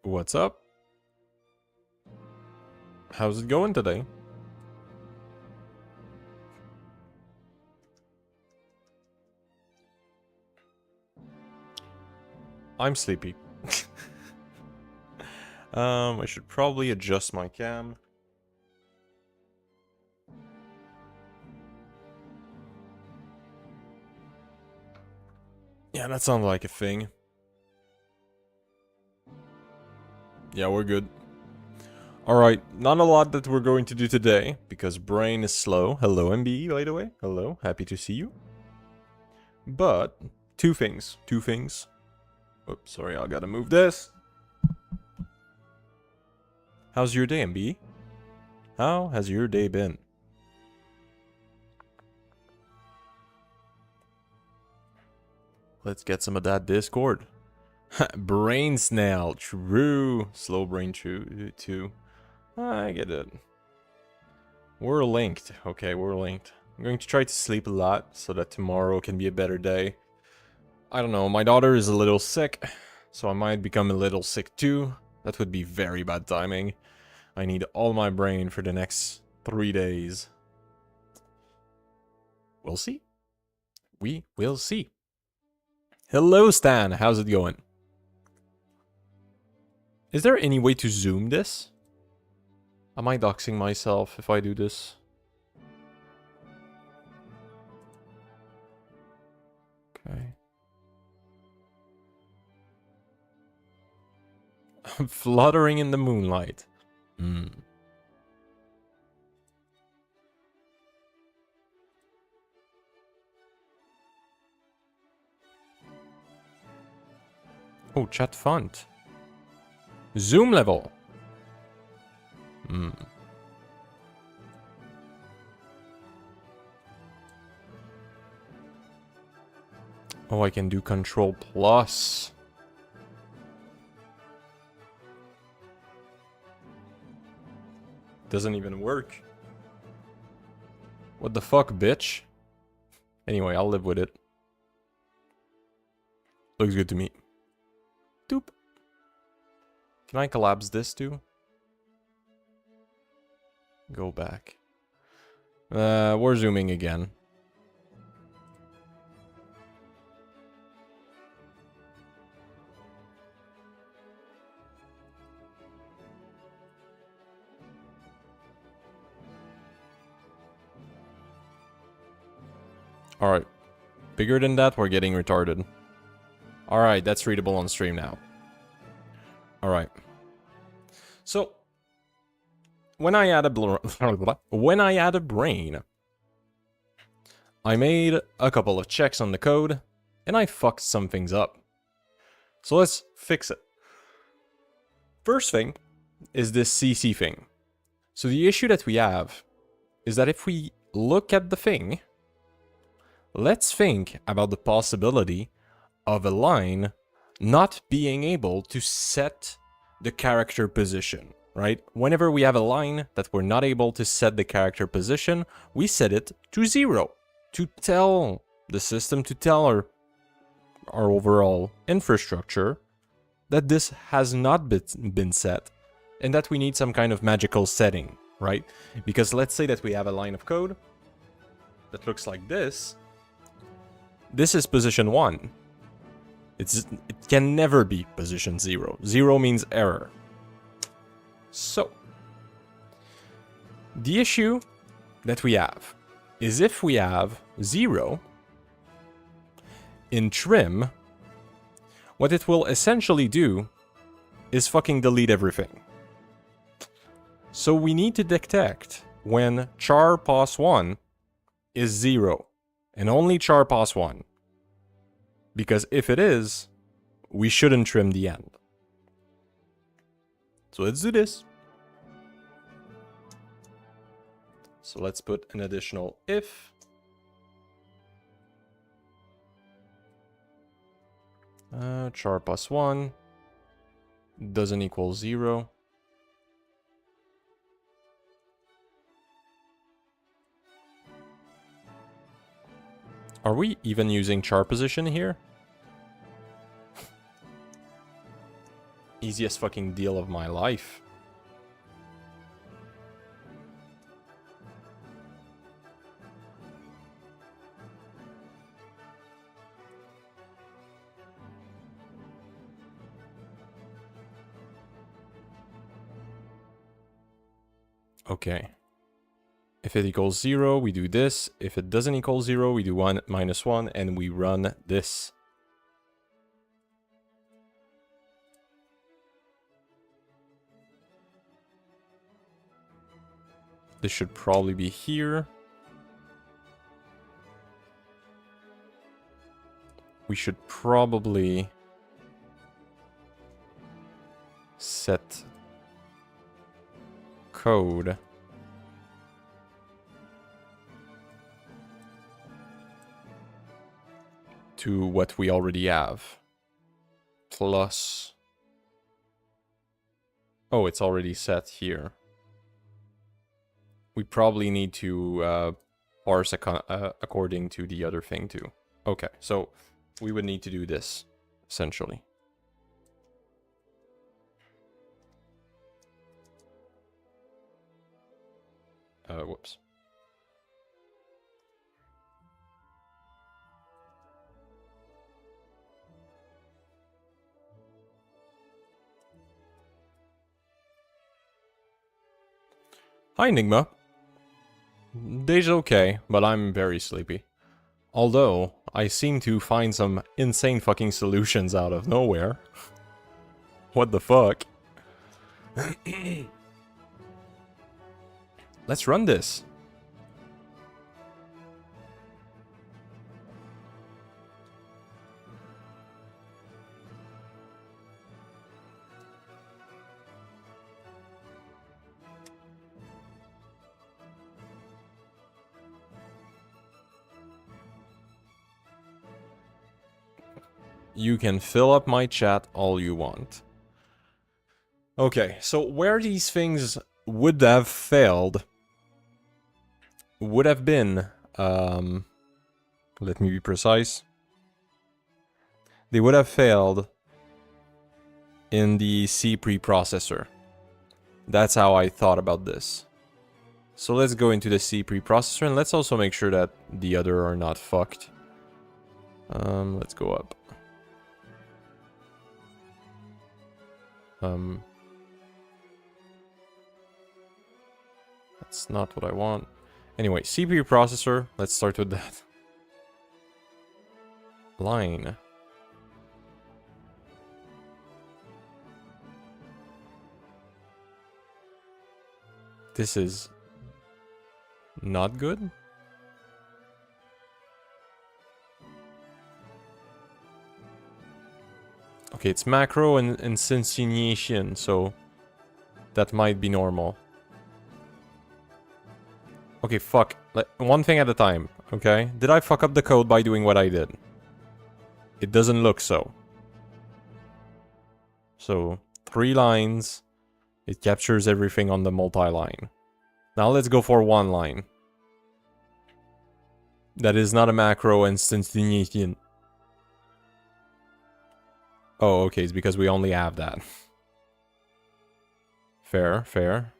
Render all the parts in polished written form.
What's up? How's it going today? I'm sleepy. I should probably adjust my cam. Yeah, that sounds like a thing. Yeah, we're good. Alright, not a lot that we're going to do today, because brain is slow. Hello, MB, by the way. Hello, happy to see you. But, two things. Oops, sorry, I gotta move this. How's your day, MB? How has your day been? Let's get some of that Discord. Brain snail, true. Slow brain, true, too. I get it. We're linked. Okay, we're linked. I'm going to try to sleep a lot so that tomorrow can be a better day. I don't know, my daughter is a little sick, so I might become a little sick too. That would be very bad timing. I need all my brain for the next 3 days. We'll see. We will see. Hello, Stan. How's it going? Is there any way to zoom this? Am I doxing myself if I do this? Okay. I'm fluttering in the moonlight. Oh, chat font. Zoom level. Oh, I can do Control Plus. Doesn't even work. What the fuck, bitch? Anyway, I'll live with it. Looks good to me. Doop. Can I collapse this too? Go back. We're zooming again. Alright. Bigger than that, we're getting retarded. Alright, that's readable on stream now. Alright. So, when I add a brain, I made a couple of checks on the code, and I fucked some things up. So let's fix it. First thing is this CC thing. So the issue that we have is that if we look at the thing, let's think about the possibility of a line not being able to set the character position, right? Whenever we have a line that we're not able to set the character position, we set it to 0 to tell the system, to tell our overall infrastructure that this has not been set and that we need some kind of magical setting, right? Because let's say that we have a line of code that looks like this. This is position 1. It can never be position 0. 0 means error. So, the issue that we have is if we have 0 in trim, what it will essentially do is fucking delete everything. So we need to detect when char pos 1 is 0. And only char pos 1. Because if it is, we shouldn't trim the end. So let's do this. So let's put an additional if. Char pos 1 doesn't equal 0. Are we even using char position here? Easiest fucking deal of my life. Okay. If it equals 0, we do this. If it doesn't equal 0, we do 1 minus 1, and we run this. This should probably be here. We should probably set code to what we already have. Plus... Oh, it's already set here. We probably need to parse according to the other thing too. Okay, so we would need to do this, essentially. Whoops. Hi, Enigma. Day's okay, but I'm very sleepy. Although, I seem to find some insane fucking solutions out of nowhere. What the fuck? Let's run this. You can fill up my chat all you want. Okay, so where these things would have failed would have been, let me be precise. They would have failed in the C preprocessor. That's how I thought about this. So let's go into the C preprocessor, and let's also make sure that the other are not fucked. Let's go up. That's not what I want. Anyway, CPU processor, let's start with that. Line. This is not good. Okay, it's macro and instantiation, so that might be normal. Okay, fuck. One thing at a time, okay? Did I fuck up the code by doing what I did? It doesn't look so. So, 3 lines. It captures everything on the multi-line. Now let's go for 1 line. That is not a macro instantiation. Oh, okay, it's because we only have that. Fair, fair.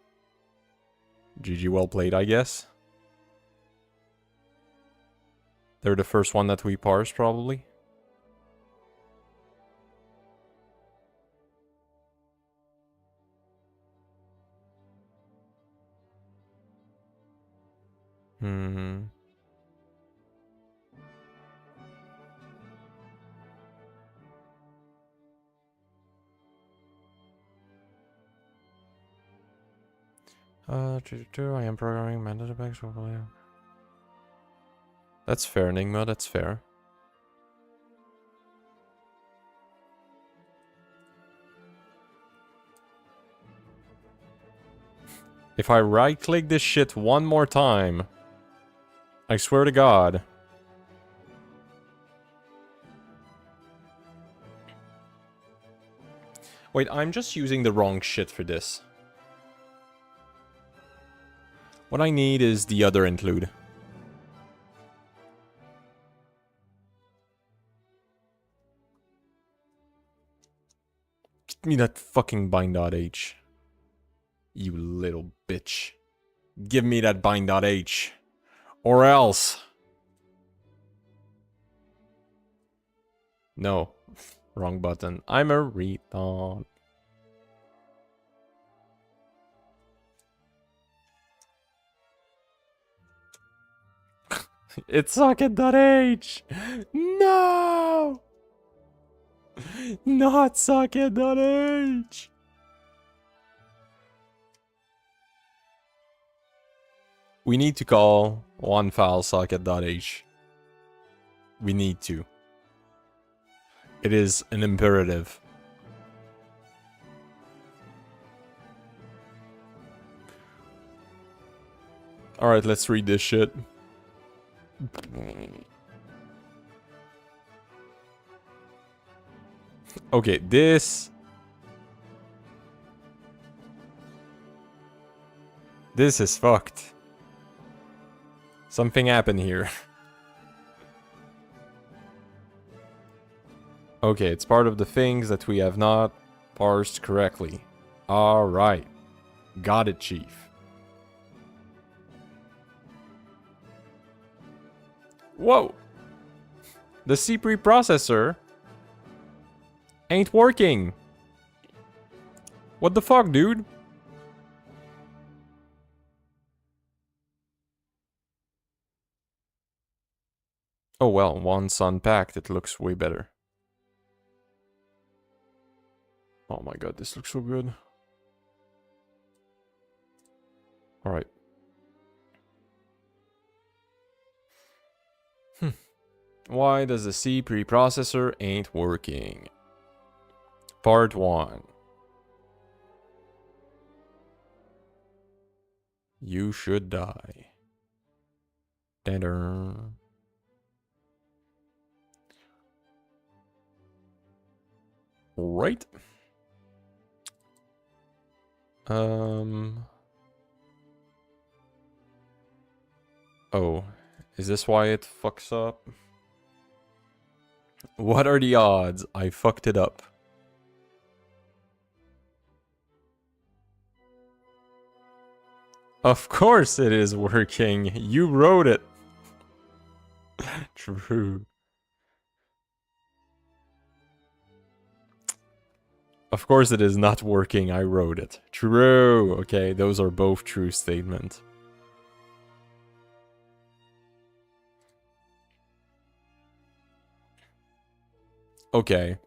GG, well played, I guess. They're the first one that we parsed, probably. I am programming mandatory bags. That's fair, Enigma, that's fair. If I right-click this shit one more time, I swear to God. Wait, I'm just using the wrong shit for this. What I need is the other include. me that fucking bind.h. You little bitch. Give me that bind.h. Or else. No. Wrong button. I'm a retard. It's socket.h. No! Not socket.h. We need to call one file socket.h. We need to. It is an imperative. Alright, let's read this shit. Okay, this is fucked. Something happened here. Okay, it's part of the things that we have not parsed correctly. Alright. Got it, Chief. Whoa! The C preprocessor ain't working. What the fuck, dude? Oh well, once unpacked, it looks way better. Oh my god, this looks so good. Alright. Why does the C preprocessor ain't working? Part 1. You should die. Da-da. Right. Oh, is this why it fucks up? What are the odds I fucked it up? Of course it is working. You wrote it. True. Of course it is not working. I wrote it. True. Okay, those are both true statements. Okay.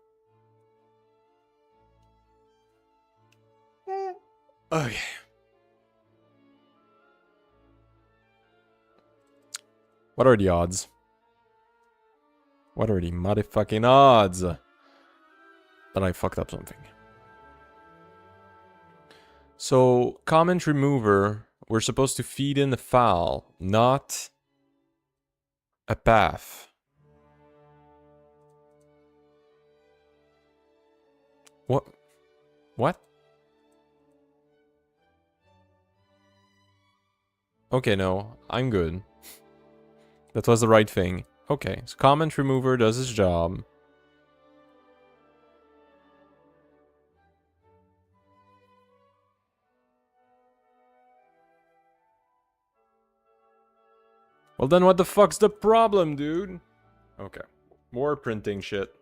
Okay. What are the odds? What are the motherfucking odds that I fucked up something? So, comment remover, we're supposed to feed in the file, not a path. What? What? Okay, no, I'm good. That was the right thing. Okay, so comment remover does its job. Well then what the fuck's the problem, dude? Okay, more printing shit.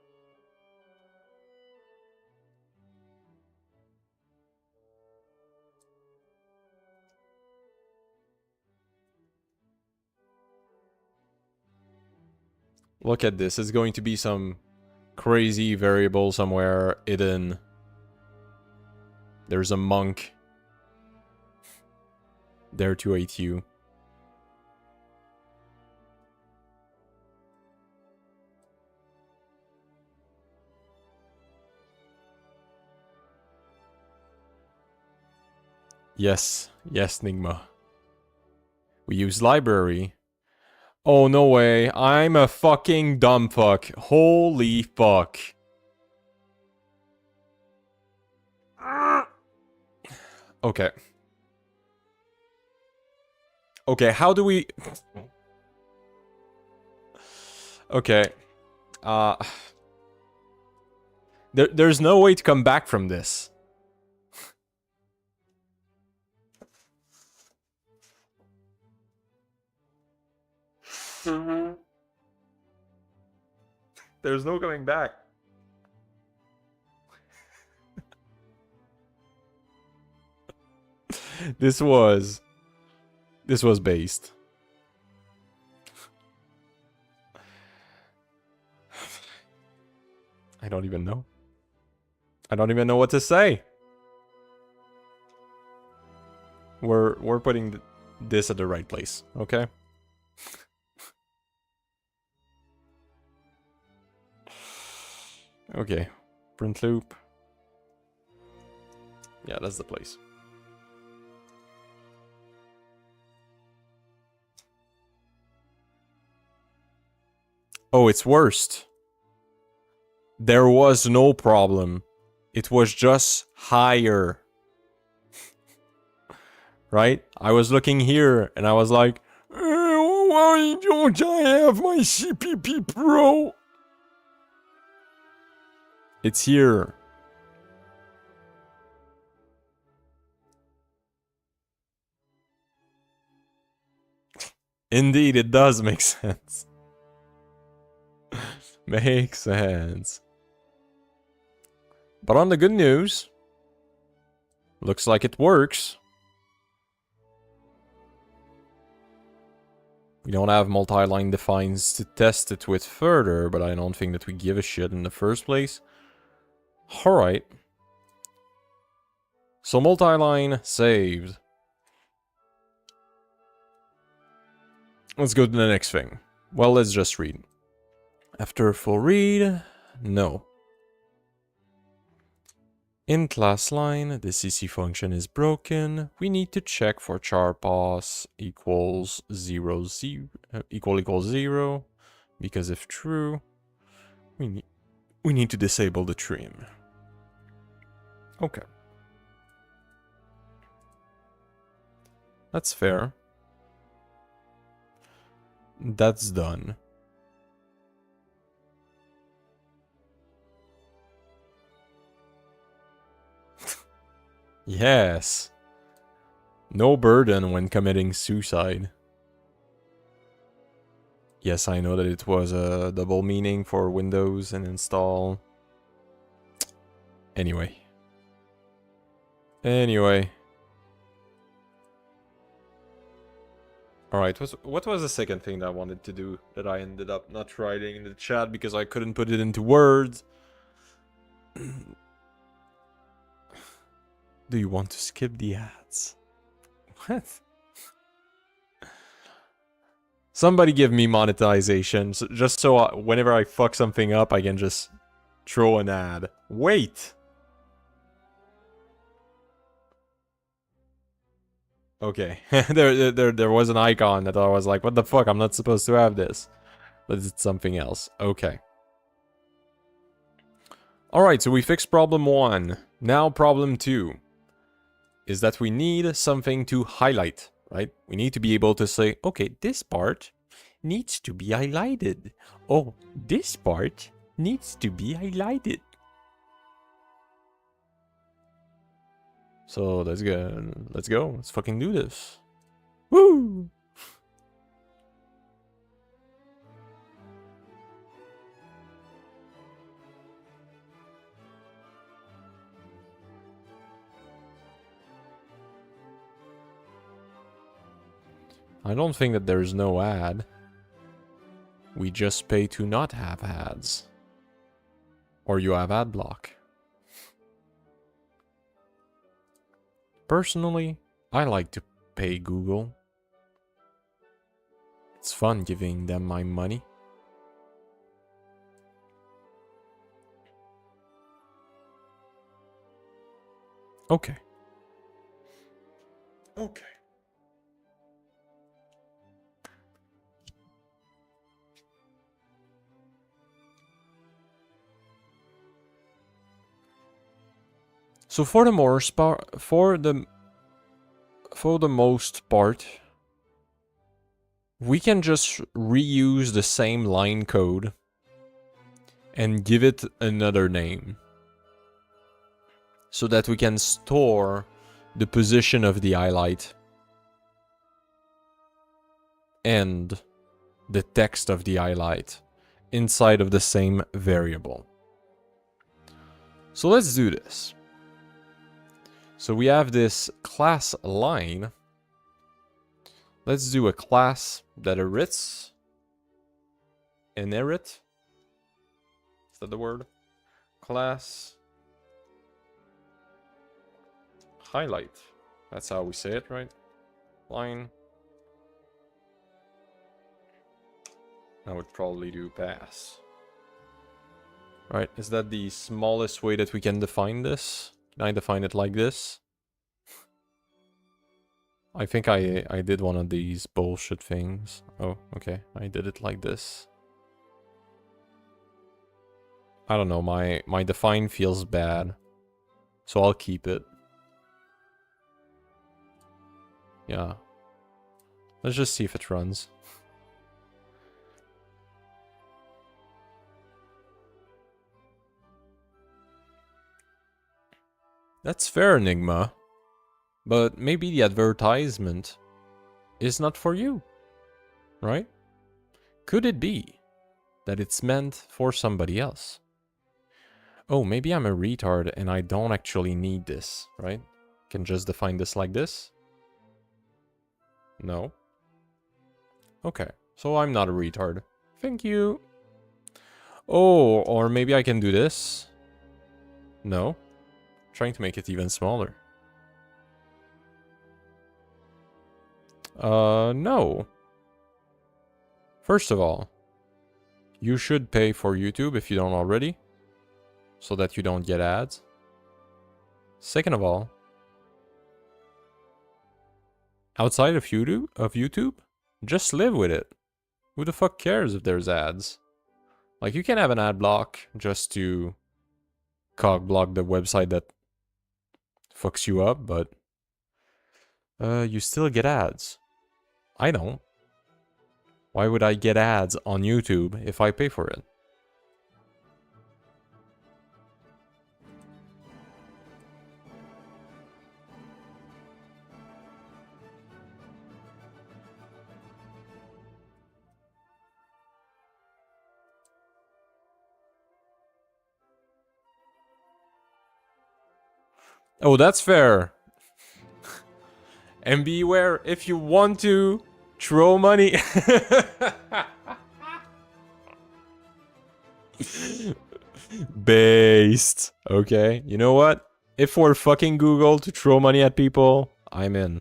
Look at this, it's going to be some crazy variable somewhere hidden. There's a monk there to hate you. Yes, yes, Nigma. We use library. Oh, no way. I'm a fucking dumb fuck. Holy fuck. Okay. Okay, how do we... Okay. There's no way to come back from this. There's no coming back. This was based. I don't even know. I don't even know what to say. We're putting this at the right place, okay? Okay, print loop. Yeah, that's the place. Oh, it's worst. There was no problem. It was just higher. Right? I was looking here and I was like, why don't I have my CPP Pro? It's here. Indeed, it does make sense. Makes sense. But on the good news, looks like it works. We don't have multi-line defines to test it with further, but I don't think that we give a shit in the first place. Alright. So multi-line saved. Let's go to the next thing. Well, let's just read. After a full read, no. In class line, the CC function is broken. We need to check for char pos equals 0, 0 equals 0, because if true, we need to disable the trim. Okay. That's fair. That's done. Yes. No burden when committing suicide. Yes, I know that it was a double meaning for Windows and install. Anyway. Alright, what was the second thing that I wanted to do that I ended up not writing in the chat because I couldn't put it into words? Do you want to skip the ads? What? Somebody give me monetization, just so whenever I fuck something up, I can just throw an ad. Wait! Okay, there was an icon that I was like, what the fuck, I'm not supposed to have this. But it's something else. Okay. Alright, so we fixed problem 1. Now problem 2 is that we need something to highlight, right? We need to be able to say, okay, this part needs to be highlighted. Oh, this part needs to be highlighted. So let's go. Let's fucking do this. Woo! I don't think that there's no ad. We just pay to not have ads. Or you have ad block. Personally, I like to pay Google. It's fun giving them my money. Okay. Okay. So for the most part, we can just reuse the same line code and give it another name. so that we can store the position of the highlight and the text of the highlight inside of the same variable. So let's do this. So we have this class line. Let's do a class that inherits. Is that the word? Class highlight. That's how we say it, right? Line. I would probably do pass. Right, is that the smallest way that we can define this? Can I define it like this? I think I did one of these bullshit things. Oh, okay. I did it like this. I don't know, my define feels bad. So I'll keep it. Yeah. Let's just see if it runs. That's fair, Enigma. But maybe the advertisement is not for you, right? Could it be that it's meant for somebody else? Oh, maybe I'm a retard and I don't actually need this, right? Can just define this like this? No. Okay, so I'm not a retard. Thank you. Oh, or maybe I can do this. No. Trying to make it even smaller. No. First of all, you should pay for YouTube if you don't already, so that you don't get ads. Second of all, outside of YouTube, just live with it. Who the fuck cares if there's ads? Like, you can have an ad block just to cog block the website that fucks you up, but you still get ads. I don't. Why would I get ads on YouTube if I pay for it? Oh, that's fair. And beware, if you want to throw money. Based. Okay, you know what? If we're fucking Google to throw money at people, I'm in.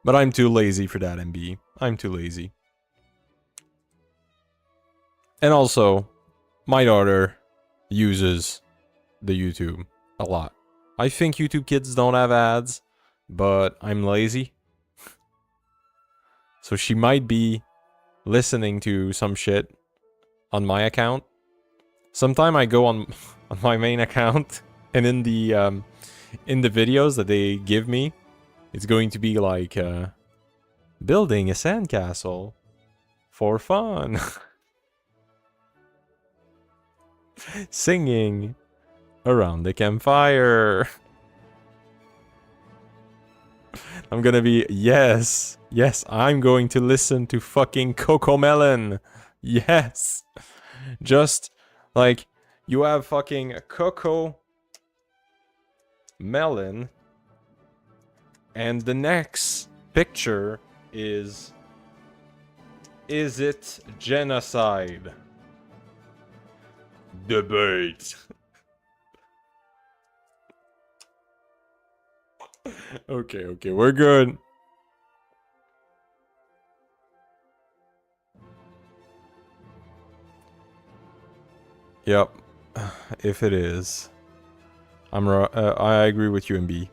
But I'm too lazy for that, MB. I'm too lazy. And also, my daughter uses the YouTube a lot. I think YouTube Kids don't have ads, but I'm lazy. So she might be listening to some shit on my account. Sometime I go on my main account, and in the videos that they give me, it's going to be like building a sandcastle for fun, singing around the campfire. I'm gonna be, yes, I'm going to listen to fucking Cocomelon. Yes. Just like you have fucking Coco Melon, and the next picture is it genocide? Debate. Okay, we're good. Yep, if it is, I agree with you, MB.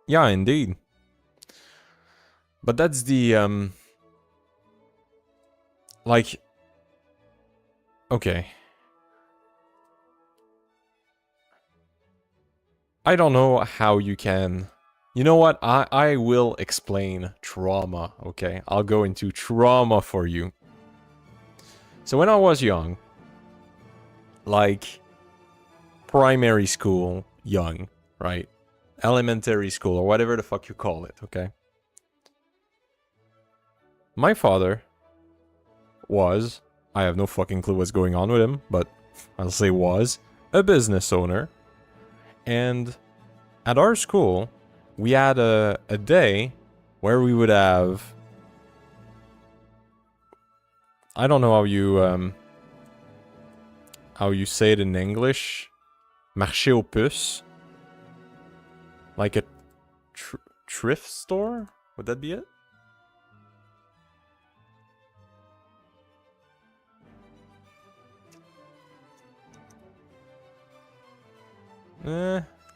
Yeah, indeed. But that's the like, okay. I don't know how you can, You know what? I will explain trauma, okay? I'll go into trauma for you. So when I was young, like primary school young, right? Elementary school or whatever the fuck you call it, okay? My father was, I have no fucking clue what's going on with him, but I'll say was, a business owner. And at our school, we had a day where we would have, I don't know how you say it in English, marché aux puces, like a thrift store? Would that be it?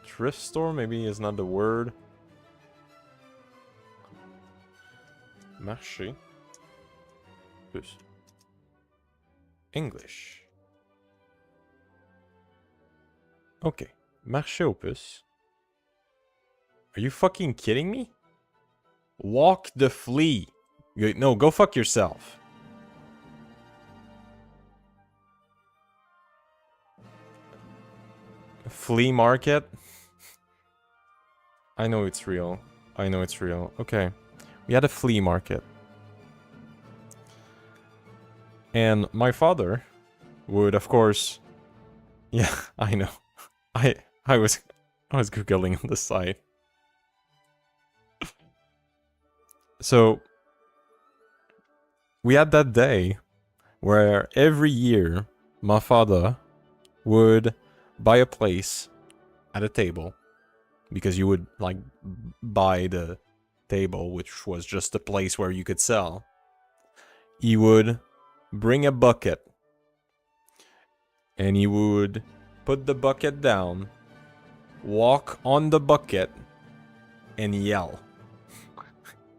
Thrift store maybe is not the word. Marché. Puce. English. Okay. Marché aux puces. Are you fucking kidding me? Walk the flea. No, go fuck yourself. Flea market? I know it's real. I know it's real. Okay. We had a flea market. And my father would, of course... Yeah, I know. I was Googling on the site. So, we had that day where every year my father would buy a place at a table, because you would like buy the table, which was just a place where you could sell. He would bring a bucket and he would put the bucket down, walk on the bucket, and yell.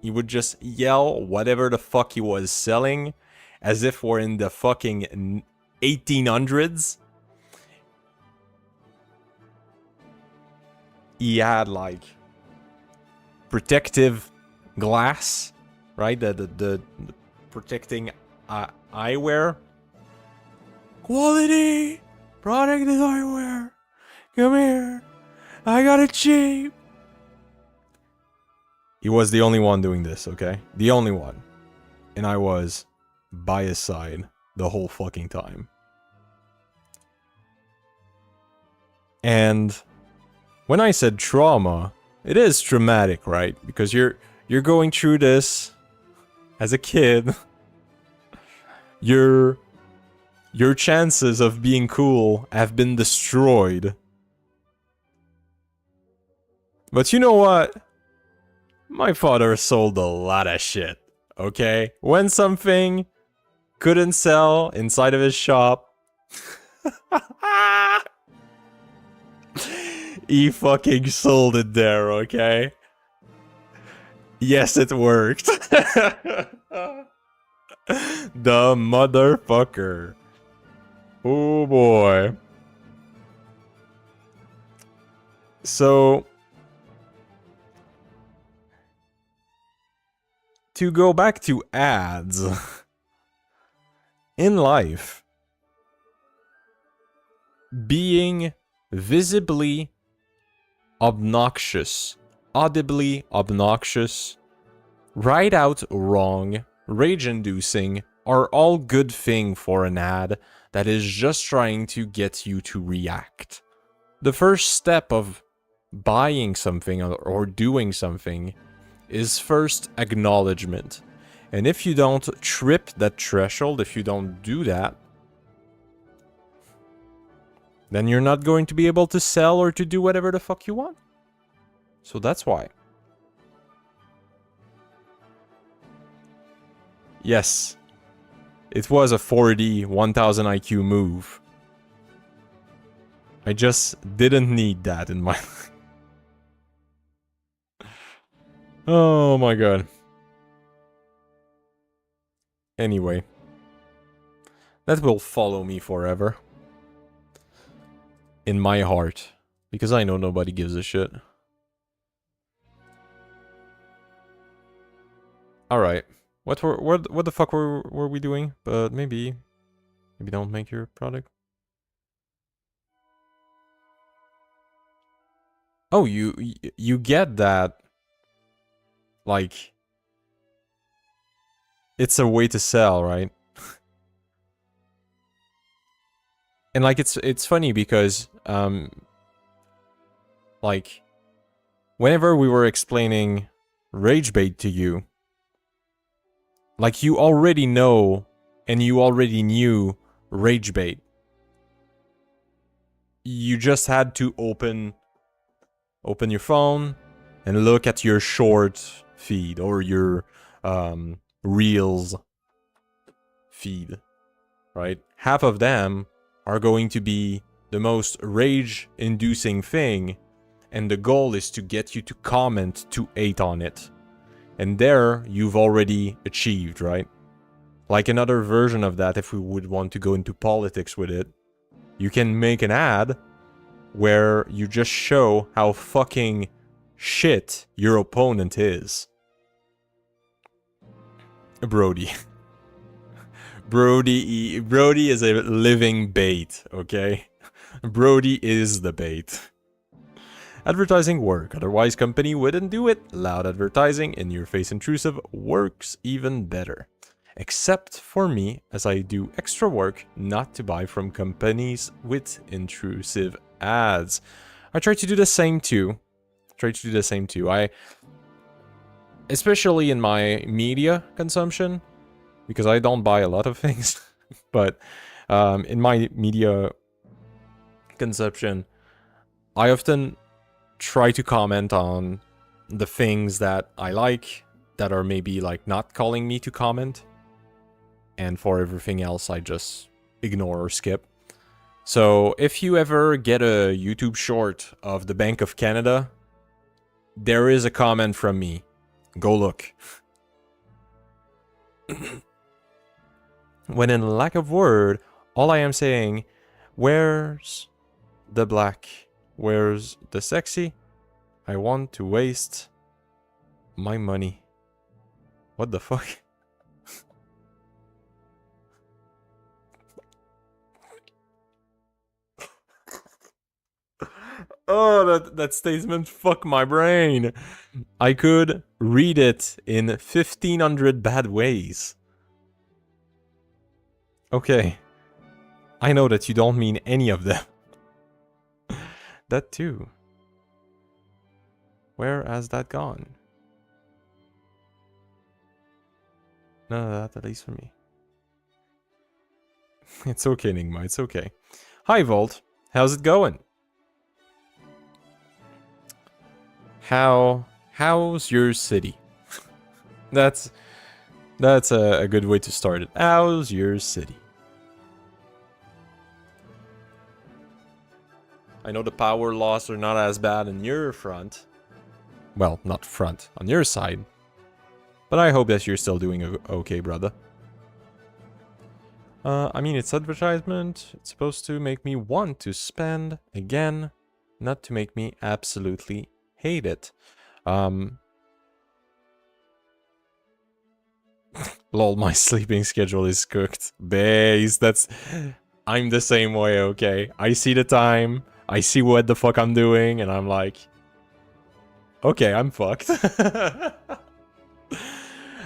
He would just yell whatever the fuck he was selling, as if we're in the fucking 1800s. He had like protective glass, right? The protecting eyewear. Quality protective eyewear. Come here. I got it cheap. He was the only one doing this, okay? The only one. And I was by his side the whole fucking time. And when I said trauma, it is traumatic, right? Because you're going through this as a kid. Your chances of being cool have been destroyed. But you know what? My father sold a lot of shit, okay? When something couldn't sell inside of his shop, he fucking sold it there, okay? Yes, it worked. The motherfucker. Oh boy. So, to go back to ads, in life, being visibly obnoxious, audibly obnoxious, right out wrong, rage-inducing, are all good thing for an ad that is just trying to get you to react. The first step of buying something or doing something is first acknowledgement. And if you don't trip that threshold, if you don't do that, then you're not going to be able to sell or to do whatever the fuck you want. So that's why. Yes, it was a 4D 1000 IQ move. I just didn't need that in my life. Oh my god. Anyway. That will follow me forever. In my heart. Because I know nobody gives a shit. Alright. What the fuck were we doing? But maybe don't make your product. Oh, you get that, like, it's a way to sell, right? And like it's funny because like whenever we were explaining rage bait to you, like you already know and you already knew rage bait. You just had to open your phone and look at your short feed or your reels feed, right? Half of them are going to be the most rage-inducing thing, and the goal is to get you to comment to hate on it. And there, you've already achieved, right? Like another version of that, if we would want to go into politics with it, you can make an ad where you just show how fucking shit your opponent is. Brody. Brody is a living bait, okay? Brody is the bait. Advertising work, otherwise company wouldn't do it. Loud advertising, in-your-face intrusive, works even better. Except for me, as I do extra work not to buy from companies with intrusive ads. I try to do the same too. Especially in my media consumption, because I don't buy a lot of things, but in my media consumption, I often try to comment on the things that I like that are maybe like not calling me to comment, and for everything else I just ignore or skip. So if you ever get a YouTube short of the Bank of Canada, there is a comment from me. Go look. When in lack of word, all I am saying, where's the black? Where's the sexy? I want to waste my money. What the fuck? Oh, that statement fuck my brain. I could read it in 1500 bad ways. Okay. I know that you don't mean any of them. That too. Where has that gone? None of that, at least for me. It's okay, Nigma, it's okay. Hi, Volt. How's it going? How's your city? That's a good way to start it. How's your city? I know the power loss are not as bad in your front. Well, not front, on your side. But I hope that you're still doing okay, brother. I mean, it's advertisement. It's supposed to make me want to spend again, not to make me absolutely hate it. Lol, my sleeping schedule is cooked. Base, I'm the same way, okay? I see the time, I see what the fuck I'm doing, and I'm like, okay, I'm fucked.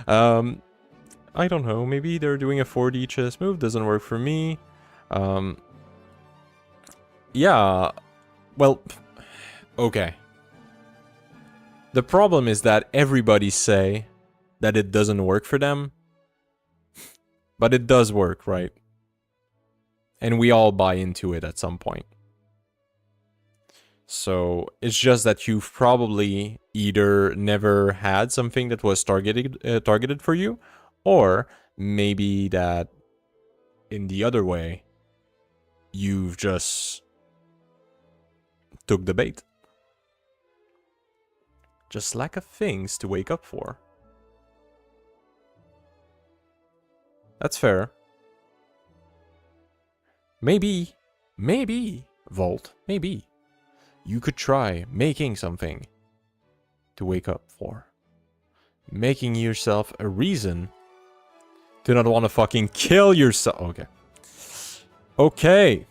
I don't know, maybe they're doing a 4D chess move, doesn't work for me. Yeah, well, okay. The problem is that everybody say that it doesn't work for them, but it does work, right? And we all buy into it at some point. So it's just that you've probably either never had something that was targeted for you, or maybe that in the other way, you've just took the bait. Just lack of things to wake up for. That's fair. Maybe, Volt, maybe you could try making something to wake up for. making yourself a reason to not want to fucking kill yourself. Okay. Okay.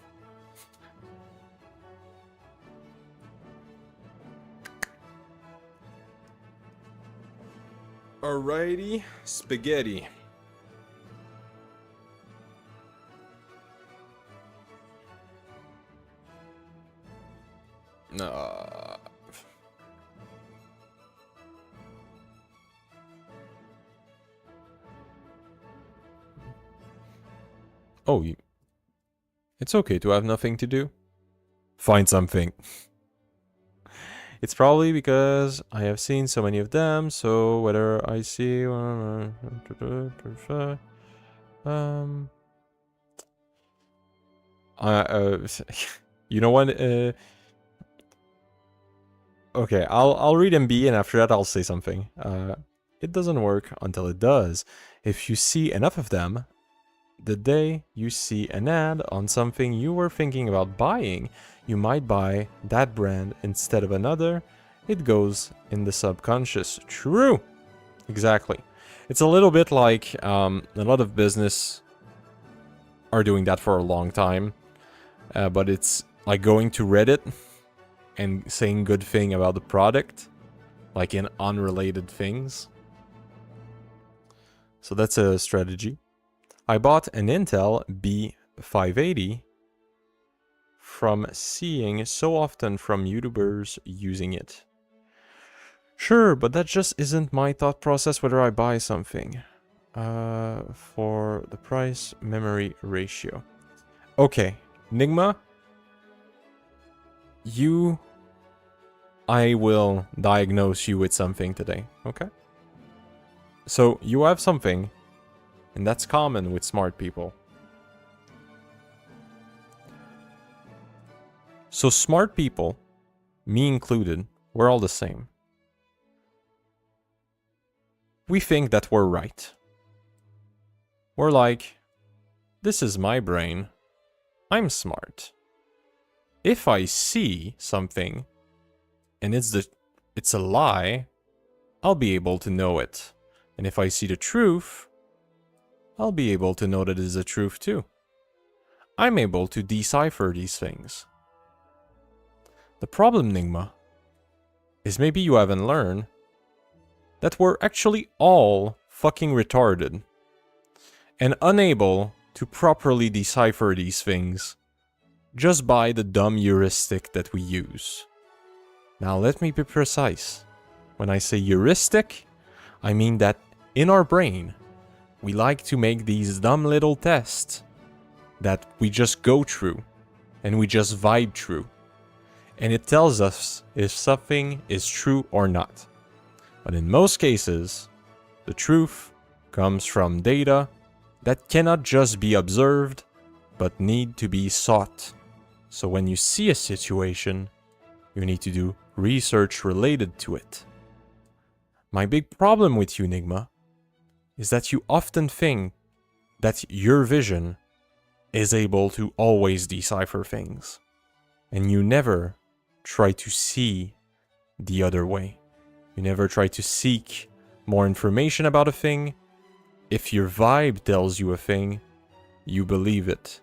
Alrighty, spaghetti. Oh, it's okay to have nothing to do. Find something. It's probably because I have seen so many of them, so whether I see... you know what? Okay, I'll read MB and after that I'll say something. It doesn't work until it does. If you see enough of them, the day you see an ad on something you were thinking about buying, you might buy that brand instead of another. It goes in the subconscious. True. Exactly. It's a little bit like a lot of business are doing that for a long time. But it's like going to Reddit and saying good thing about the product, like in unrelated things. So that's a strategy. I bought an Intel B580 from seeing so often from YouTubers using it. Sure, but that just isn't my thought process whether I buy something. For the price memory ratio. Okay, Nigma, I will diagnose you with something today, okay? So, you have something, and that's common with smart people. So smart people, me included, we're all the same. We think that we're right. We're like, this is my brain. I'm smart. If I see something, and it's a lie, I'll be able to know it. And if I see the truth, I'll be able to know that it is a truth too. I'm able to decipher these things. The problem, Nigma, is maybe you haven't learned that we're actually all fucking retarded and unable to properly decipher these things just by the dumb heuristic that we use. Now let me be precise. When I say heuristic, I mean that in our brain, we like to make these dumb little tests that we just go through and we just vibe through. And it tells us if something is true or not. But in most cases, the truth comes from data that cannot just be observed, but need to be sought. So when you see a situation, you need to do research related to it. My big problem with you, Nigma, is that you often think that your vision is able to always decipher things. And you never try to see the other way. You never try to seek more information about a thing. If your vibe tells you a thing, you believe it.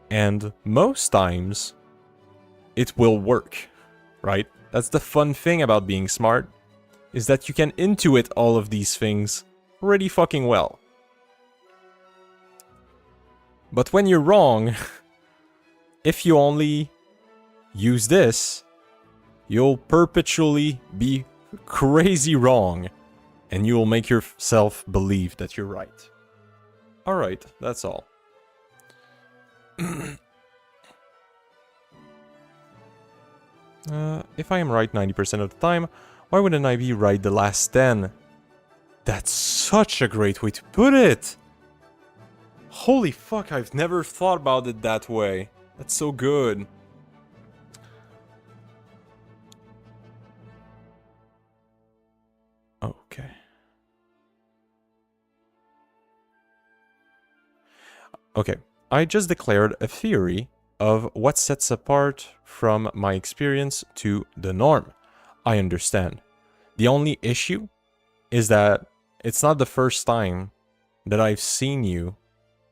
And most times, it will work, right? That's the fun thing about being smart, is that you can intuit all of these things pretty fucking well. But when you're wrong, if you only use this, you'll perpetually be crazy wrong, and you'll make yourself believe that you're right. Alright, that's all. If I am right 90% of the time, why wouldn't I be right the last 10? That's such a great way to put it! Holy fuck, I've never thought about it that way. That's so good. Okay. Okay, I just declared a theory of what sets apart from my experience to the norm. I understand. The only issue is that it's not the first time that I've seen you.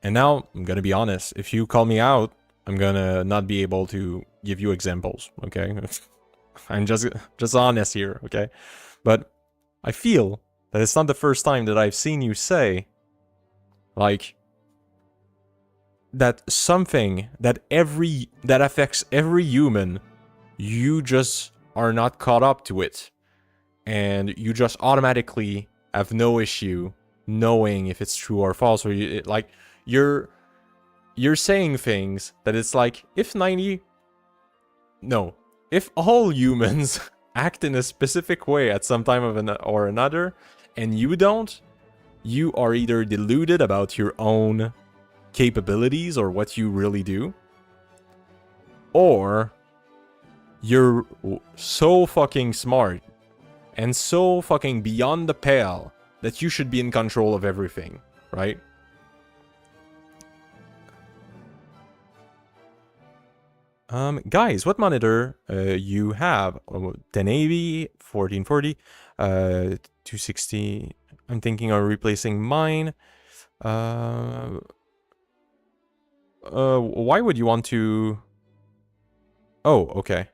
And now, I'm gonna be honest, if you call me out, I'm gonna not be able to give you examples, okay? I'm just honest here, okay? But I feel that it's not the first time that I've seen you say, like, that something that affects every human, you just are not caught up to it. And you just automatically have no issue knowing if it's true or false, or you're saying things that it's like, if all humans act in a specific way at some time or another, and you don't, you are either deluded about your own capabilities or what you really do, or you're so fucking smart and so fucking beyond the pale that you should be in control of everything, right? Guys, what monitor you have? 1080, 1440, 260. I'm thinking of replacing mine. Why would you want to... Oh, okay.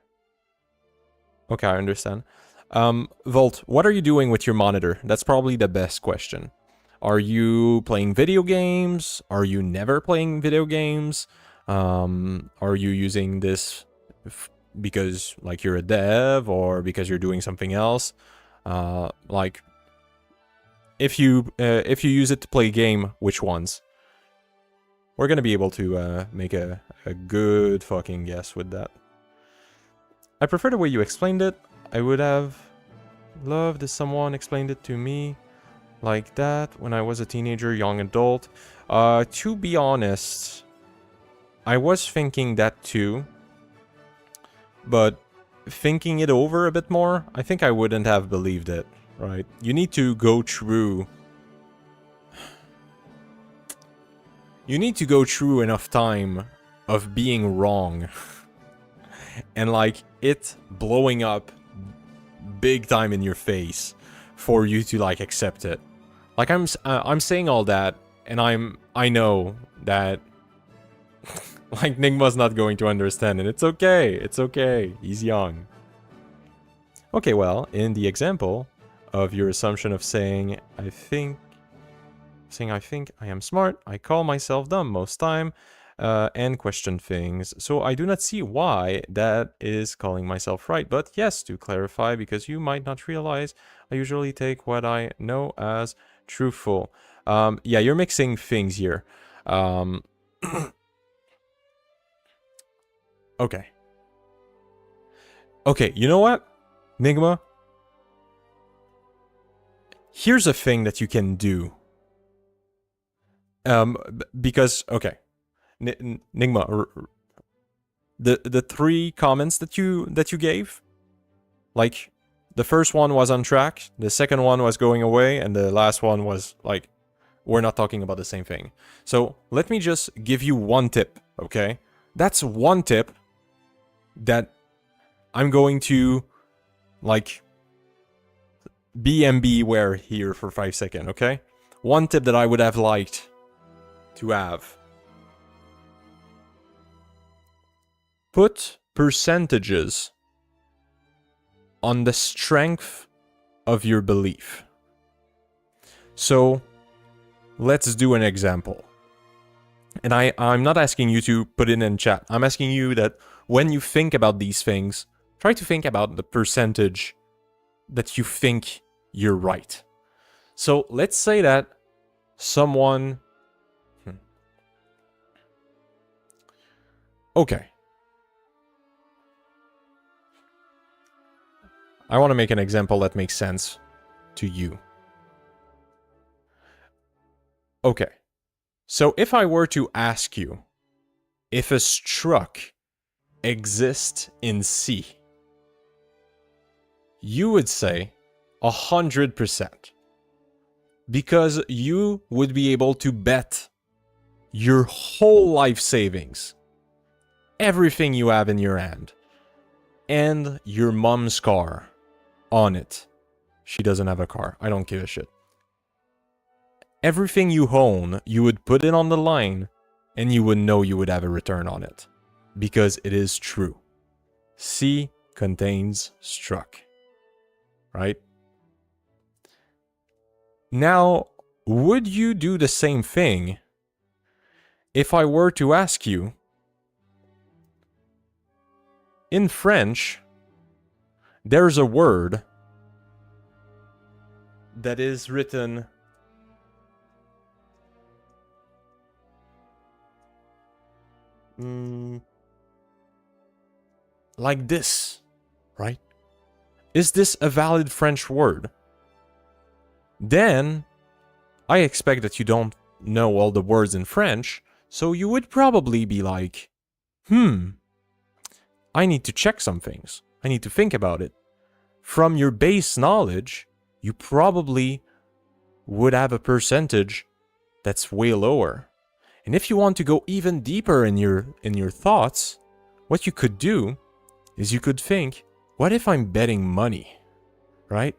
Okay, I understand. Volt, what are you doing with your monitor? That's probably the best question. Are you playing video games? Are you never playing video games? Are you using this because, like, you're a dev, or because you're doing something else? Like, if you use it to play a game, which ones? We're gonna be able to make a good fucking guess with that. I prefer the way you explained it. I would have loved if someone explained it to me like that when I was a teenager, young adult. To be honest, I was thinking that too, but thinking it over a bit more, I think I wouldn't have believed it, right? You need to go through... You need to go through enough time of being wrong and, like, it blowing up big time in your face for you to, like, accept it. Like, I'm saying all that, and I know that like, Nigma's not going to understand, and it's okay, he's young. Okay, well, in the example of your assumption of saying I think I am smart, I call myself dumb most time, and question things. So I do not see why that is calling myself right. But yes, to clarify, because you might not realize, I usually take what I know as truthful. Yeah, you're mixing things here. Okay. Okay, you know what, Nigma? Here's a thing that you can do. Because, okay. Nigma, the three comments that you gave, like, the first one was on track, the second one was going away, and the last one was, like, we're not talking about the same thing. So, let me just give you one tip, okay? That's one tip that I'm going to, like, beware here for 5 seconds, okay? One tip that I would have liked to have. Put percentages on the strength of your belief. So, let's do an example. And I'm not asking you to put it in chat. I'm asking you that when you think about these things, try to think about the percentage that you think you're right. So, let's say that someone... Okay. I want to make an example that makes sense to you. Okay. So if I were to ask you if a struck exists in C, you would say 100%. Because you would be able to bet your whole life savings, everything you have in your hand, and your mom's car on it. she doesn't have a car. I don't give a shit. Everything you own, you would put it on the line, and you would know you would have a return on it. Because it is true. C contains struck. Right? Now, would you do the same thing if I were to ask you, in French, there's a word that is written like this, right? Is this a valid French word? Then, I expect that you don't know all the words in French, so you would probably be like, I need to check some things. I need to think about it. From your base knowledge, you probably would have a percentage that's way lower. And if you want to go even deeper in your thoughts, what you could do is you could think, what if I'm betting money, right?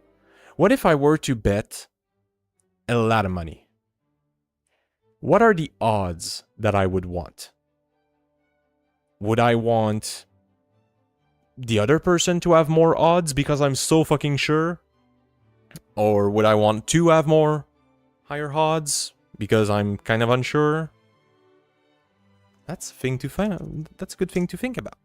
What if I were to bet a lot of money? What are the odds that I would want? Would I want the other person to have more odds because I'm so fucking sure? Or would I want to have more higher odds because I'm kind of unsure? That's a thing to find. That's a good thing to think about.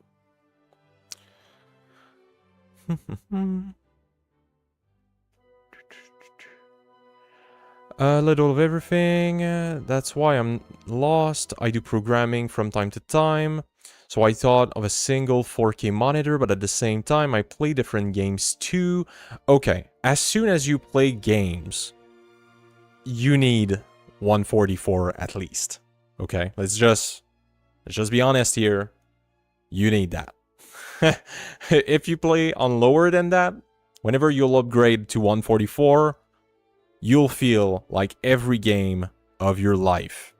A little of everything. That's why I'm lost. I do programming from time to time. So I thought of a single 4K monitor, but at the same time, I play different games too. Okay, as soon as you play games, you need 144 at least. Okay, let's just be honest here. You need that. If you play on lower than that, whenever you'll upgrade to 144, you'll feel like every game of your life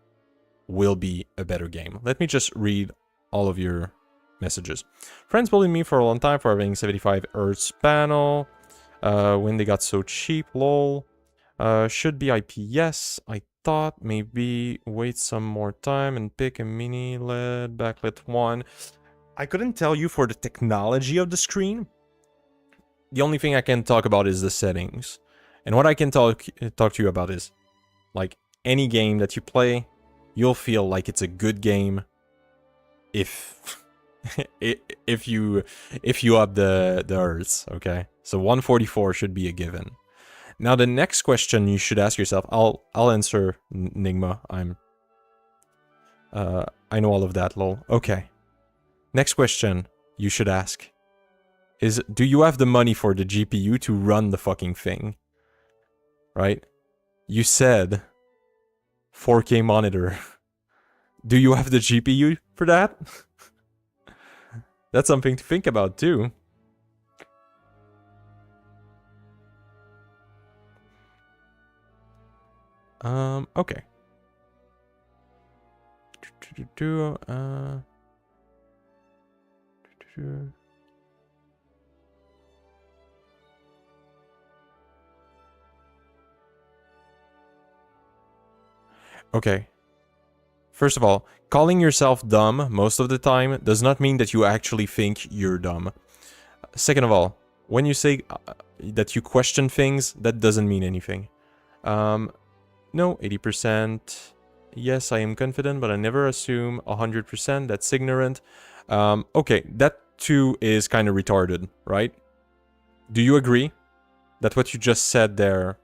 will be a better game. Let me just read all of your messages. Friends bullied me for a long time for having 75 Hz panel. When they got so cheap, lol. Should be IPS. I thought maybe wait some more time and pick a mini LED backlit one. I couldn't tell you for the technology of the screen. The only thing I can talk about is the settings. And what I can talk to you about is, like, any game that you play, you'll feel like it's a good game if you up the Hertz, okay? So 144 should be a given. Now the next question you should ask yourself, I'll answer Nigma. I know all of that, lol. Okay. Next question you should ask is, do you have the money for the GPU to run the fucking thing? Right? You said 4K monitor. Do you have the GPU for that? That's something to think about too. Okay. Okay. First of all, calling yourself dumb most of the time does not mean that you actually think you're dumb. Second of all, when you say that you question things, that doesn't mean anything. No, 80%. Yes, I am confident, but I never assume 100%. That's ignorant. Okay, that too is kind of retarded, right? Do you agree that what you just said there,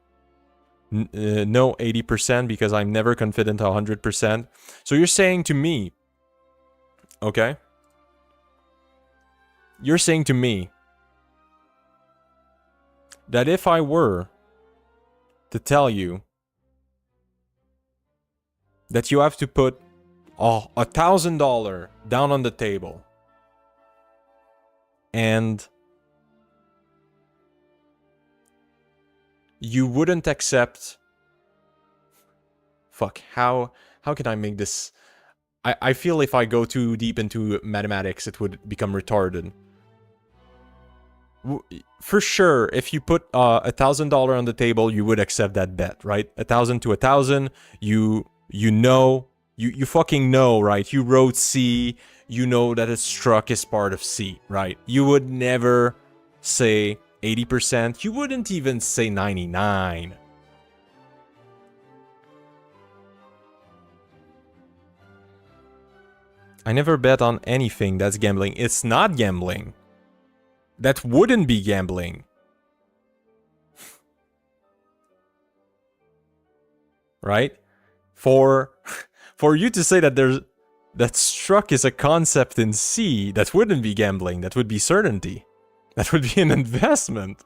no 80% because I'm never confident 100%? So you're saying to me, okay? You're saying to me that if I were to tell you that you have to put $1,000 down on the table and you wouldn't accept... Fuck, how can I make this... I feel if I go too deep into mathematics, it would become retarded. For sure, if you put $1,000 on the table, you would accept that bet, right? 1,000 to 1,000. You know, you fucking know, right? You wrote C. You know that a struck is part of C, right? You would never say 80%. You wouldn't even say 99. I never bet on anything that's gambling. It's not gambling. That wouldn't be gambling. Right? For you to say that struck is a concept in C, that wouldn't be gambling. That would be certainty. That would be an investment.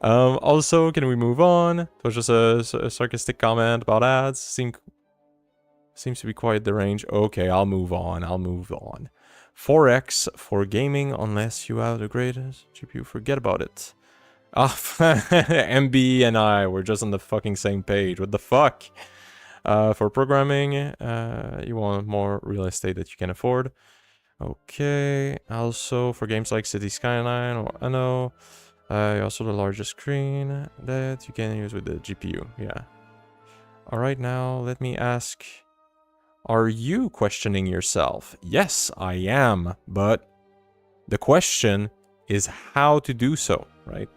Also, can we move on? It was just a sarcastic comment about ads. Seems to be quite the range. Okay, I'll move on. 4x for gaming, unless you have the greatest GPU. Forget about it. Ah, MB and I were just on the fucking same page. What the fuck? For programming, you want more real estate that you can afford. Okay. Also, for games like City Skyline or Anno, also the largest screen that you can use with the GPU. Yeah. Alright, now let me ask, are you questioning yourself? Yes, I am, but the question is how to do so, right?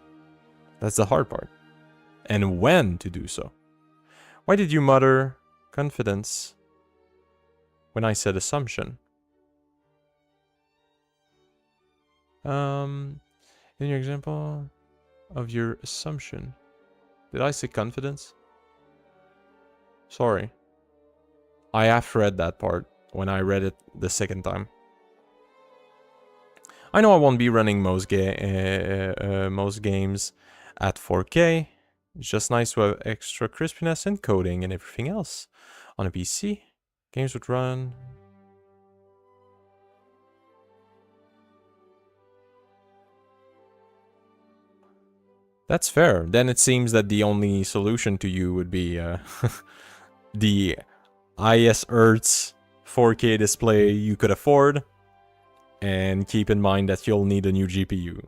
That's the hard part. And when to do so. Why did you mutter confidence when I said assumption? In your example of your assumption, did I say confidence? Sorry. I half read that part when I read it the second time. I know I won't be running most games at 4K. It's just nice to have extra crispiness and coding and everything else. On a PC, games would run... That's fair. Then it seems that the only solution to you would be the highest Hertz 4K display you could afford. And keep in mind that you'll need a new GPU.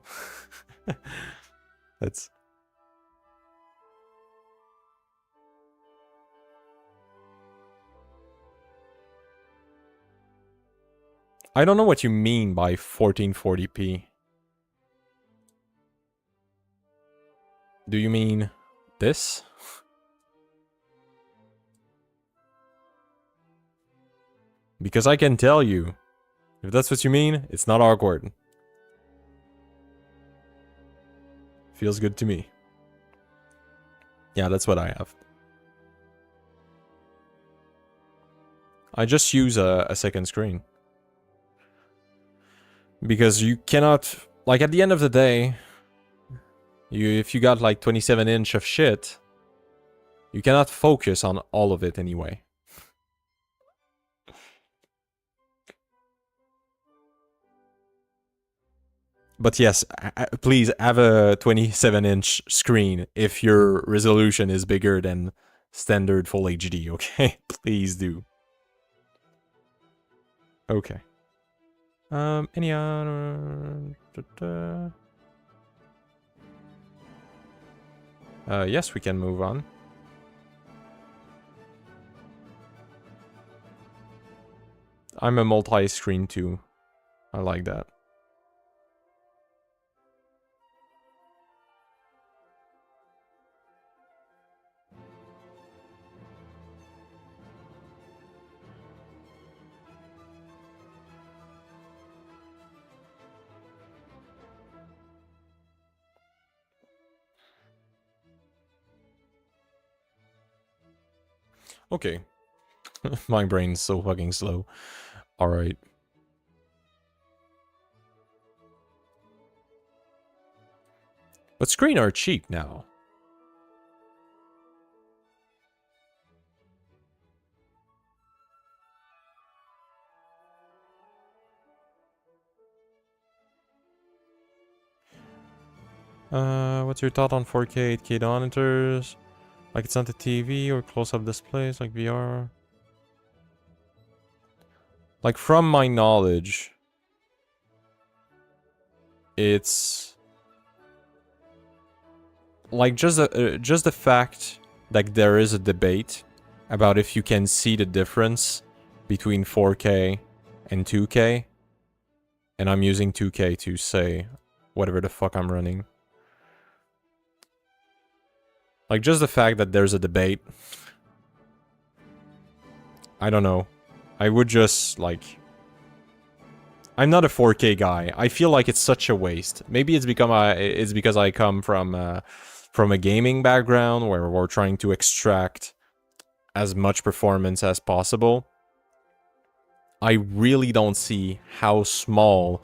That's... I don't know what you mean by 1440p. Do you mean this? Because I can tell you, if that's what you mean, it's not awkward. Feels good to me. Yeah, that's what I have. I just use a second screen. Because you cannot... Like, at the end of the day, if you got like 27-inch of shit, you cannot focus on all of it anyway. But yes, please have a 27-inch screen if your resolution is bigger than standard full HD, okay? Please do. Okay. Any other... yes, we can move on. I'm a multi-screen too. I like that. Okay. My brain's so fucking slow. Alright. But screens are cheap now. What's your thought on 4K, 8K monitors? Like it's on the TV or close-up displays like VR? Like from my knowledge, it's like just the fact that there is a debate about if you can see the difference between 4K and 2K, and I'm using 2K to say whatever the fuck I'm running. Like, just the fact that there's a debate. I don't know. I would just, like... I'm not a 4K guy. I feel like it's such a waste. Maybe it's because I come from a gaming background where we're trying to extract as much performance as possible. I really don't see how small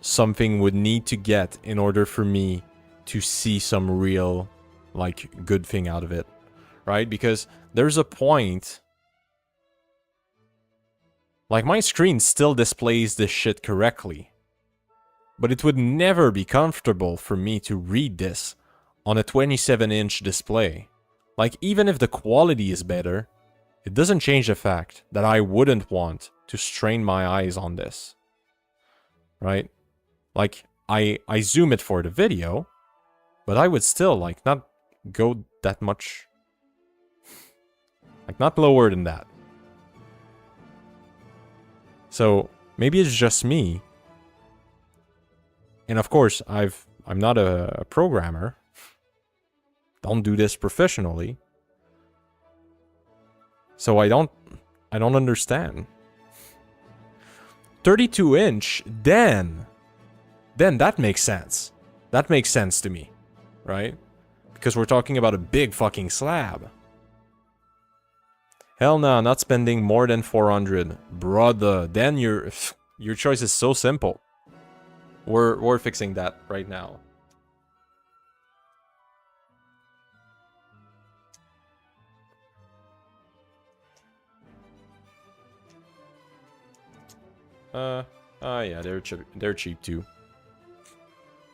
something would need to get in order for me to see some real, like, good thing out of it, right? Because there's a point... Like, my screen still displays this shit correctly. But it would never be comfortable for me to read this on a 27-inch display. Like, even if the quality is better, it doesn't change the fact that I wouldn't want to strain my eyes on this. Right? Like, I zoom it for the video, but I would still, like, not go that much... Like, not lower than that. So, maybe it's just me. And of course, I'm not a programmer. Don't do this professionally. So I don't understand. 32-inch, then that makes sense. That makes sense to me, right? Because we're talking about a big fucking slab. Hell no, not spending more than 400. Brother, then your choice is so simple. We're fixing that right now. Yeah, they're cheap too.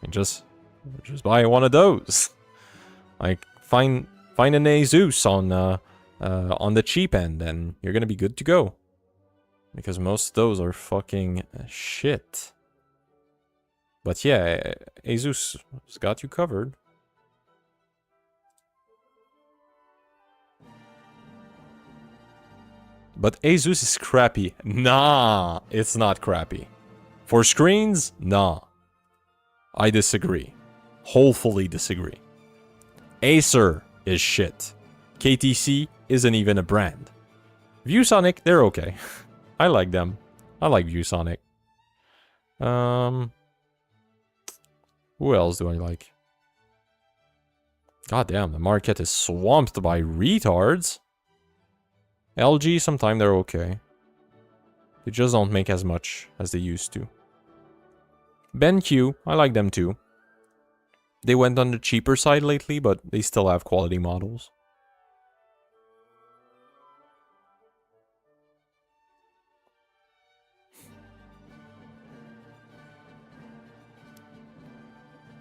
And just buy one of those. Like, find an Asus on the cheap end, and you're gonna be good to go. Because most of those are fucking shit. But yeah, Asus has got you covered. But Asus is crappy. Nah, it's not crappy. For screens, nah. I disagree. Wholefully disagree. Acer is shit. KTC isn't even a brand. ViewSonic, they're okay. I like them. I like ViewSonic. Who else do I like? God damn, the market is swamped by retards. LG, sometimes they're okay. They just don't make as much as they used to. BenQ, I like them too. They went on the cheaper side lately, but they still have quality models.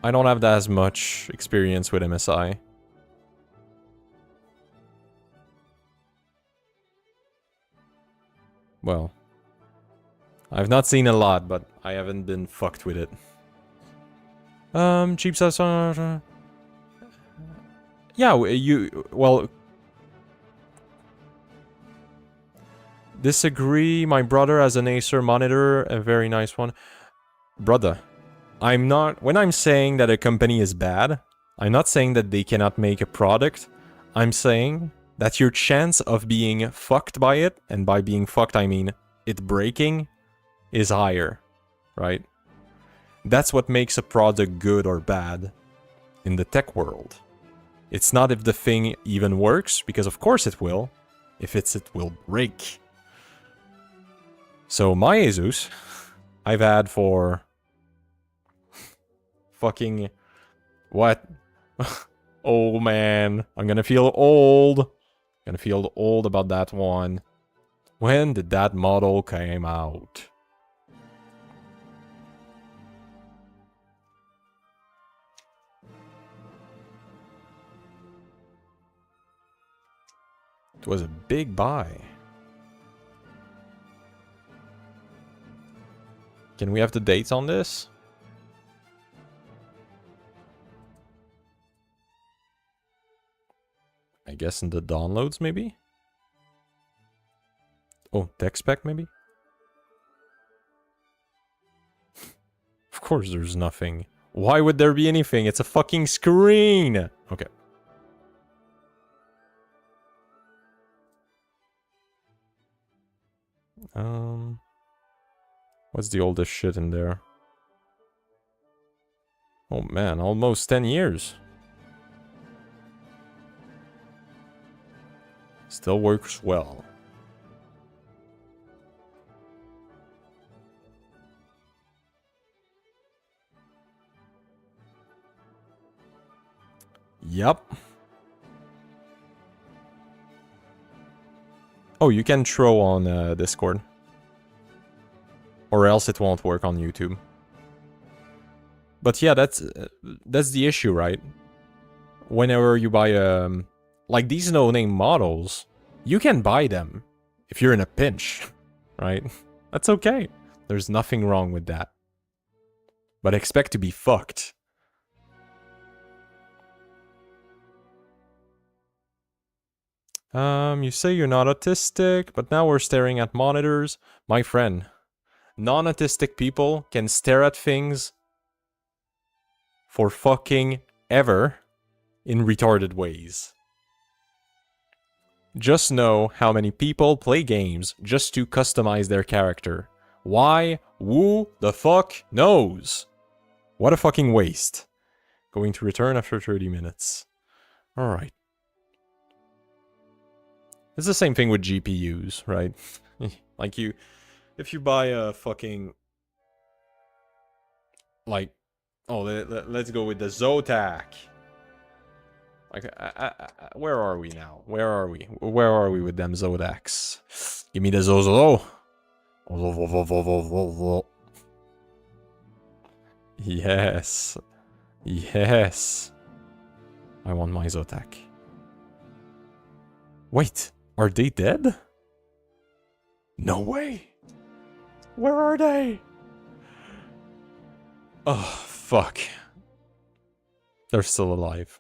I don't have that as much experience with MSI. Well, I've not seen a lot, but I haven't been fucked with it. Cheap stuff. Yeah, well, disagree. My brother has an Acer monitor, a very nice one. Brother, I'm not... When I'm saying that a company is bad, I'm not saying that they cannot make a product. I'm saying that your chance of being fucked by it, and by being fucked I mean it breaking, is higher, right? That's what makes a product good or bad in the tech world. It's not if the thing even works, because of course it will. If it will break. So my Asus, I've had for... fucking... What? Oh man, I'm gonna feel old. Gonna feel old about that one. When did that model came out? It was a big buy. Can we have the dates on this? I guess in the downloads, maybe? Oh, tech spec, maybe? Of course there's nothing. Why would there be anything? It's a fucking screen! Okay. What's the oldest shit in there? Oh man, almost 10 years. Still works well. Yep. Oh, you can throw on Discord. Or else it won't work on YouTube. But yeah, that's the issue, right? Whenever you buy like these no-name models, you can buy them if you're in a pinch, right? That's okay. There's nothing wrong with that. But expect to be fucked. You say you're not autistic, but now we're staring at monitors. My friend, non-autistic people can stare at things for fucking ever in retarded ways. Just know how many people play games just to customize their character. Why? Who the fuck knows? What a fucking waste. Going to return after 30 minutes. Alright. It's the same thing with GPUs, right? Like if you buy a fucking... Like, oh, let's go with the Zotac. Like, where are we now? Where are we? Where are we with them Zodacs? Give me the Zozo. Yes. Yes. I want my Zotac. Wait, are they dead? No way. Where are they? Oh, fuck. They're still alive.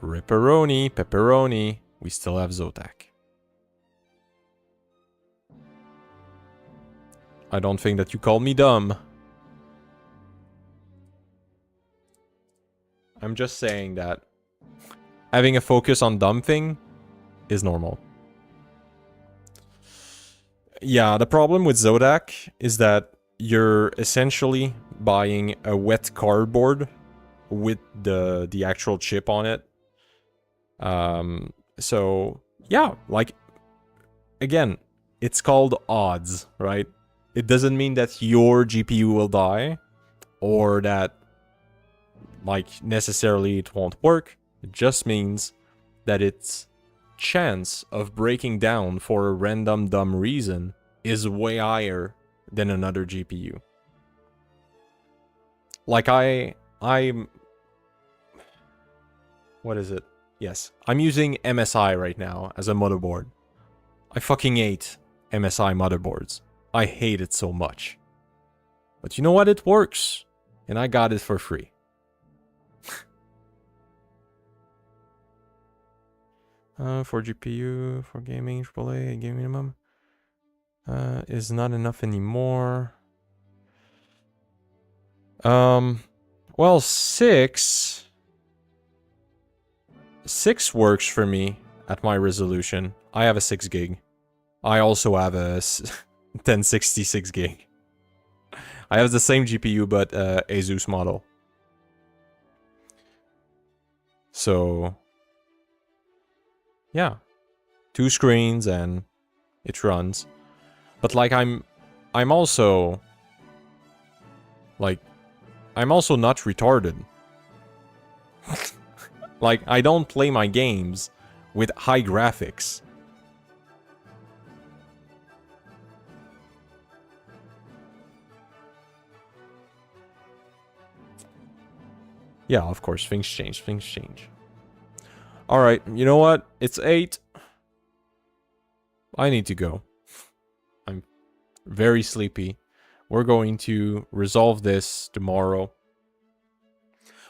Ripperoni, pepperoni. We still have Zotac. I don't think that you call me dumb. I'm just saying that having a focus on dumb thing is normal. Yeah, the problem with Zotac is that you're essentially buying a wet cardboard with the actual chip on it. So yeah, like, again, it's called odds, right? It doesn't mean that your GPU will die or that, like, necessarily it won't work. It just means that its chance of breaking down for a random dumb reason is way higher than another GPU. Like, I'm... What is it? Yes, I'm using MSI right now as a motherboard. I fucking hate MSI motherboards. I hate it so much. But you know what? It works. And I got it for free. For GPU, for gaming, AAA, game minimum. Is not enough anymore. Well, 6 works for me at my resolution. I have a 6 gig. I also have a 1066 gig. I have the same GPU, but Asus model. So, yeah, 2 screens and it runs. But like I'm also not retarded. Like, I don't play my games with high graphics. Yeah, of course, things change, Alright, you know what? It's 8. I need to go. I'm very sleepy. We're going to resolve this tomorrow.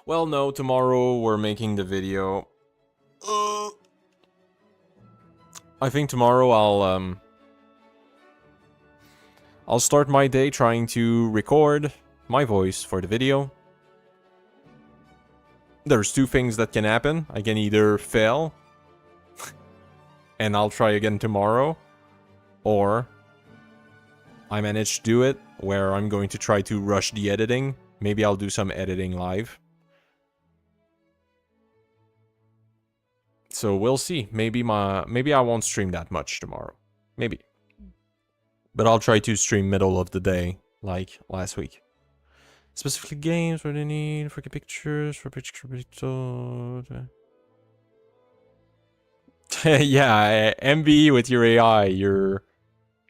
Well, no, tomorrow we're making the video. I think tomorrow I'll start my day trying to record my voice for the video. There's two things that can happen. I can either fail and I'll try again tomorrow, or I manage to do it where I'm going to try to rush the editing. Maybe I'll do some editing live. So we'll see. Maybe I won't stream that much tomorrow. Maybe. But I'll try to stream middle of the day, like last week. Specifically games where they need for pictures, for pictures. Yeah, MB with your AI, you're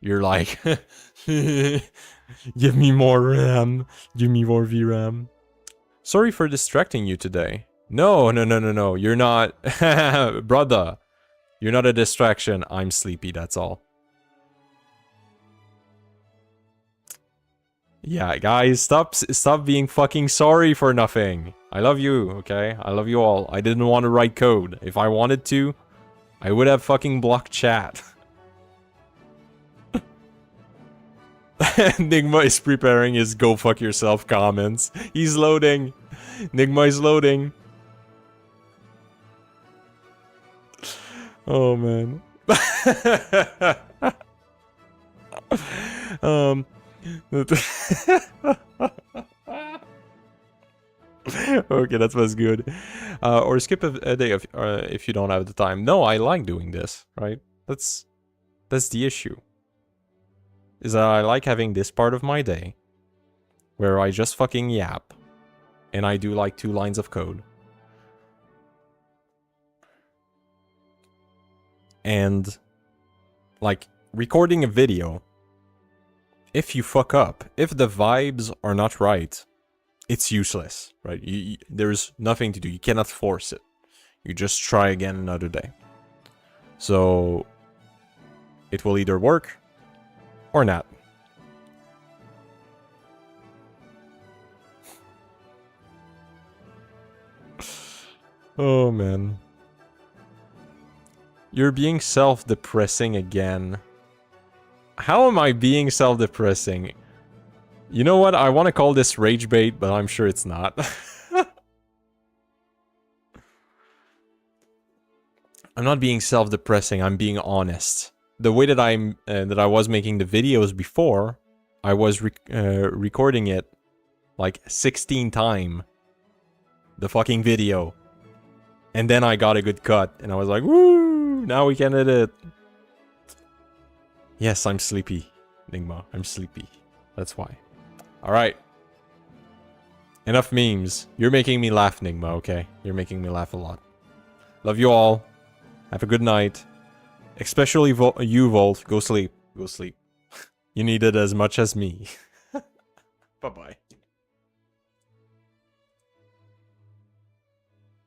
like, give me more RAM, give me more VRAM. Sorry for distracting you today. No, you're not, brother. You're not a distraction. I'm sleepy, that's all. Yeah, guys, stop being fucking sorry for nothing. I love you, okay? I love you all. I didn't want to write code. If I wanted to, I would have fucking blocked chat. Nigma is preparing his go fuck yourself comments. He's loading. Nigma is loading. Oh, man. Okay, that was good. Or skip a day if you don't have the time. No, I like doing this, right? That's the issue. Is that I like having this part of my day where I just fucking yap and I do like 2 lines of code. And like recording a video, if you fuck up, if the vibes are not right, it's useless, right? There's nothing to do. You cannot force it. You just try again another day. So it will either work or not. Oh, man. You're being self-depressing again. How am I being self-depressing? You know what? I want to call this rage bait, but I'm sure it's not. I'm not being self-depressing. I'm being honest. The way that I was making the videos before, I was recording it like 16 times. The fucking video. And then I got a good cut, and I was like, woo! Now we can edit. Yes, I'm sleepy, Nigma. I'm sleepy. That's why. Alright. Enough memes. You're making me laugh, Nigma, okay? You're making me laugh a lot. Love you all. Have a good night. Especially you, Volt. Go sleep. Go sleep. You need it as much as me. Bye-bye.